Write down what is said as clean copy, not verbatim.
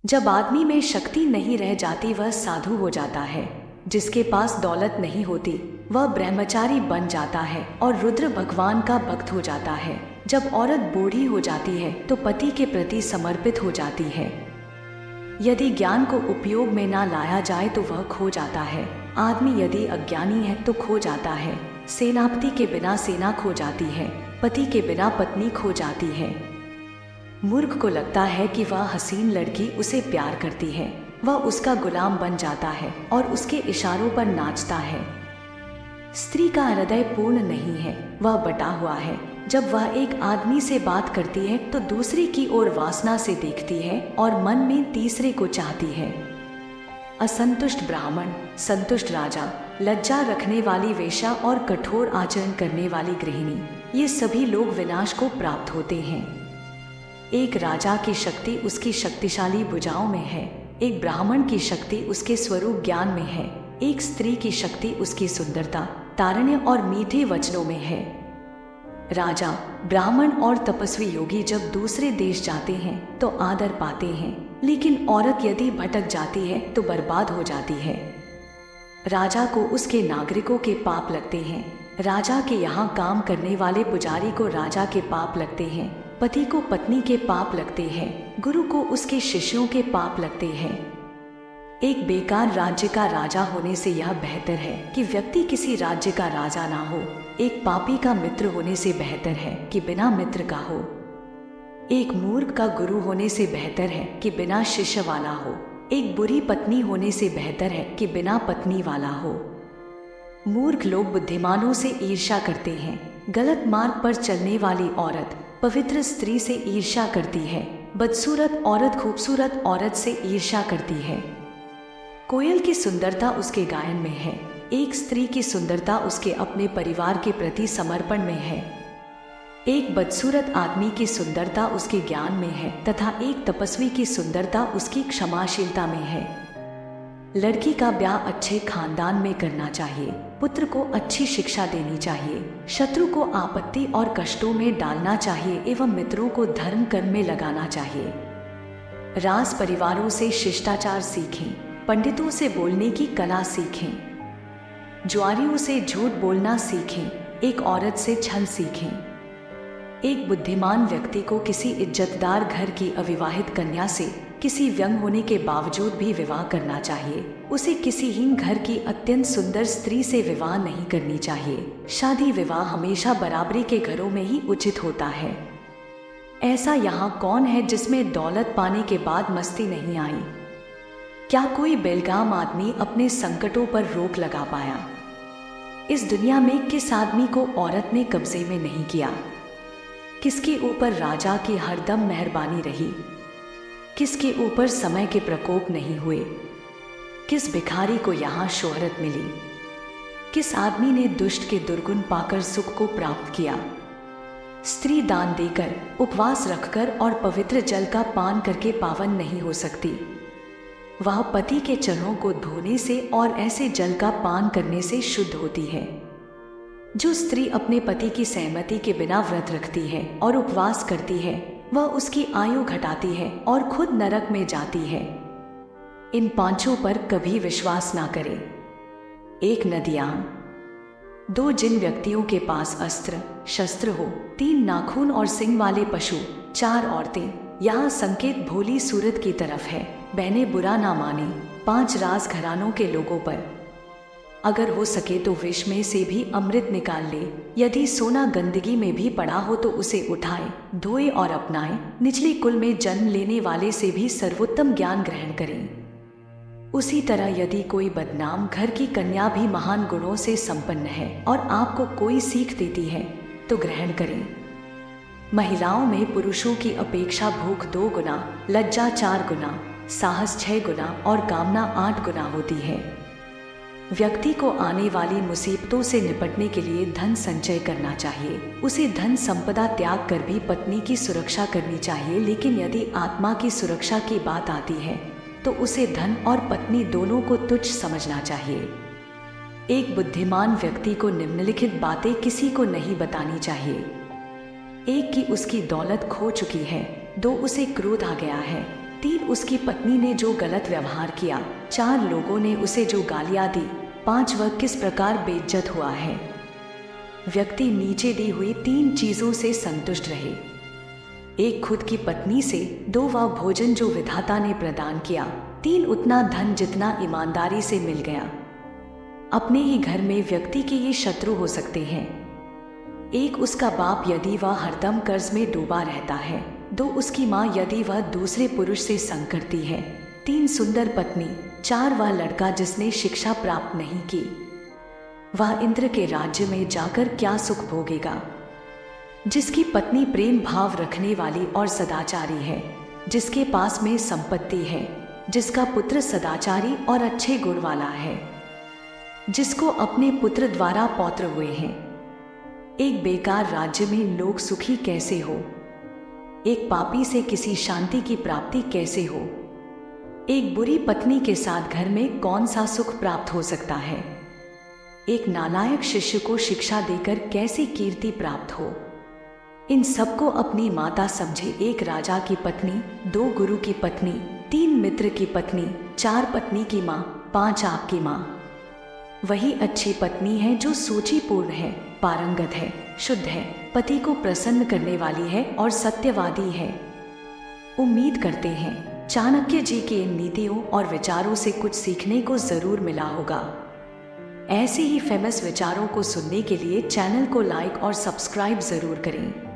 जब आदमी में शक्ति नहीं रह जाती वह साधु हो जाता है। जिसके पास दौलत नहीं होती वह ब्रह्मचारी बन जाता है और रुद्र भगवान का भक्त हो जाता है। जब औरत बूढ़ी हो जाती है तो पति के प्रति समर्पित हो जाती है। यदि ज्ञान को उपयोग में ना लाया जाए तो वह खो जाता है। आदमी यदि अज्ञानी है तो खो जाता है। सेनापति के बिना सेना खो जाती है, पति के बिना पत्नी खो जाती है। मूर्ख को लगता है कि वह हसीन लड़की उसे प्यार करती है, वह उसका गुलाम बन जाता है और उसके इशारों पर नाचता है। स्त्री का हृदय पूर्ण नहीं है, वह बटा हुआ है। जब वह एक आदमी से बात करती है तो दूसरे की ओर वासना से देखती है और मन में तीसरे को चाहती है। असंतुष्ट ब्राह्मण, संतुष्ट राजा, लज्जा रखने वाली वेश्या और कठोर आचरण करने वाली गृहिणी, ये सभी लोग विनाश को प्राप्त होते हैं। एक राजा की शक्ति उसकी शक्तिशाली भुजाओं में है, एक ब्राह्मण की शक्ति उसके स्वरूप ज्ञान में है, एक स्त्री की शक्ति उसकी सुंदरता, तारुण्य और मीठे वचनों में है। राजा, ब्राह्मण और तपस्वी योगी जब दूसरे देश जाते हैं तो आदर पाते हैं, लेकिन औरत यदि भटक जाती है तो बर्बाद हो जाती है। राजा को उसके नागरिकों के पाप लगते हैं, राजा के यहाँ काम करने वाले पुजारी को राजा के पाप लगते हैं, पति को पत्नी के पाप लगते हैं, गुरु को उसके शिष्यों के पाप लगते हैं। एक बेकार राज्य का राजा होने से यह बेहतर है कि व्यक्ति किसी राज्य का राजा ना हो। एक पापी का मित्र होने से बेहतर है कि बिना मित्र का हो। एक मूर्ख का गुरु होने से बेहतर है कि बिना शिष्य वाला हो। एक बुरी पत्नी होने से बेहतर है कि बिना पत्नी वाला हो। मूर्ख लोग बुद्धिमानों से ईर्ष्या करते हैं। गलत मार्ग पर चलने वाली औरत पवित्र स्त्री से ईर्ष्या करती है। बदसूरत औरत खूबसूरत औरत से ईर्ष्या करती है। कोयल की सुंदरता उसके गायन में है, एक स्त्री की सुंदरता उसके अपने परिवार के प्रति समर्पण में है। एक बदसूरत आदमी की सुंदरता उसके ज्ञान में है तथा एक तपस्वी की सुंदरता उसकी क्षमाशीलता में है। लड़की का ब्याह अच्छे खानदान में करना चाहिए, पुत्र को अच्छी शिक्षा देनी चाहिए, शत्रु को आपत्ति और कष्टों में डालना चाहिए एवं मित्रों को धर्म कर्म में लगाना चाहिए। राज परिवारों से शिष्टाचार सीखें, पंडितों से बोलने की कला सीखें, जुआरियों से झूठ बोलना सीखें, एक औरत से छल सीखें। एक बुद्धिमान व्यक्ति को किसी इज्जतदार घर की अविवाहित कन्या से किसी व्यंग होने के बावजूद भी विवाह करना चाहिए। उसे किसी हीन घर की अत्यंत सुंदर स्त्री से विवाह नहीं करनी चाहिए। शादी विवाह हमेशा बराबरी के घरों में ही उचित होता है। ऐसा यहाँ कौन है जिसमें दौलत पाने के बाद मस्ती नहीं आई? क्या कोई बेलगाम आदमी अपने संकटों पर रोक लगा पाया? इस दुनिया में किस आदमी को औरत ने कब्जे में नहीं किया? किसके ऊपर राजा की हरदम मेहरबानी रही? किसके ऊपर समय के प्रकोप नहीं हुए? किस भिखारी को यहाँ शोहरत मिली? किस आदमी ने दुष्ट के दुर्गुण पाकर सुख को प्राप्त किया? स्त्री दान देकर, उपवास रखकर और पवित्र जल का पान करके पावन नहीं हो सकती। वह पति के चरणों को धोने से और ऐसे जल का पान करने से शुद्ध होती है। जो स्त्री अपने पति की सहमति के बिना व्रत रखती है और उपवास करती है, वह उसकी आयु घटाती है और खुद नरक में जाती है। इन पांचों पर कभी विश्वास ना करें। एक नदियां, दो, जिन व्यक्तियों के पास अस्त्र शस्त्र हो, तीन, नाखून और सिंग वाले पशु, चार, औरतें। यहाँ संकेत भोली सूरत की तरफ है, बहने बुरा ना माने। पांच, राज घरानों के लोगों पर। अगर हो सके तो विष में से भी अमृत निकाल ले। यदि सोना गंदगी में भी पड़ा हो तो उसे उठाए, धोए और अपनाए। निचले कुल में जन्म लेने वाले से भी सर्वोत्तम ज्ञान ग्रहण करें। उसी तरह यदि कोई बदनाम घर की कन्या भी महान गुणों से संपन्न है और आपको कोई सीख देती है तो ग्रहण करें। महिलाओं में पुरुषों की अपेक्षा भूख 2 गुना, लज्जा 4 गुना, साहस 6 गुना और कामना 8 गुना होती है। व्यक्ति को आने वाली मुसीबतों से निपटने के लिए धन संचय करना चाहिए। उसे धन संपदा त्याग कर भी पत्नी की सुरक्षा करनी चाहिए, लेकिन यदि आत्मा की सुरक्षा की बात आती है तो उसे धन और पत्नी दोनों को तुच्छ समझना चाहिए। एक बुद्धिमान व्यक्ति को निम्नलिखित बातें किसी को नहीं बतानी चाहिए। एक, कि उसकी दौलत खो चुकी है। 2, उसे क्रोध आ गया है। 3 उसकी पत्नी ने जो गलत व्यवहार किया। 4 लोगों ने उसे जो गालियां दी। 5 वह किस प्रकार बेइज्जत हुआ है। व्यक्ति नीचे दी हुई 3 चीजों से संतुष्ट रहे। 1 खुद की पत्नी से। 2 वह भोजन जो विधाता ने प्रदान किया। 3 उतना धन जितना ईमानदारी से मिल गया। अपने ही घर में व्यक्ति के ये शत्रु हो सकते हैं। 1 उसका बाप यदि वह हरदम कर्ज में डूबा रहता है। 2 उसकी माँ यदि वह दूसरे पुरुष से संग करती है। 3 सुंदर पत्नी। 4 वह लड़का जिसने शिक्षा प्राप्त नहीं की। वह इंद्र के राज्य में जाकर क्या सुख भोगेगा। जिसकी पत्नी प्रेम भाव रखने वाली और सदाचारी है, जिसके पास में संपत्ति है, जिसका पुत्र सदाचारी और अच्छे गुण वाला है, जिसको अपने पुत्र द्वारा पौत्र हुए हैं। एक बेकार राज्य में लोग सुखी कैसे हो। एक पापी से किसी शांति की प्राप्ति कैसे हो। एक बुरी पत्नी के साथ घर में कौन सा सुख प्राप्त हो सकता है। एक नालायक शिष्य को शिक्षा देकर कैसी कीर्ति प्राप्त हो। इन सबको अपनी माता समझे। 1 राजा की पत्नी, 2 गुरु की पत्नी, 3 मित्र की पत्नी, 4 पत्नी की माँ, 5 आपकी माँ। वही अच्छी पत्नी है जो सूचिपूर्ण है, पारंगत है, शुद्ध है, पति को प्रसन्न करने वाली है और सत्यवादी है। उम्मीद करते हैं चाणक्य जी के इन नीतियों और विचारों से कुछ सीखने को जरूर मिला होगा। ऐसे ही फेमस विचारों को सुनने के लिए चैनल को लाइक और सब्सक्राइब जरूर करें।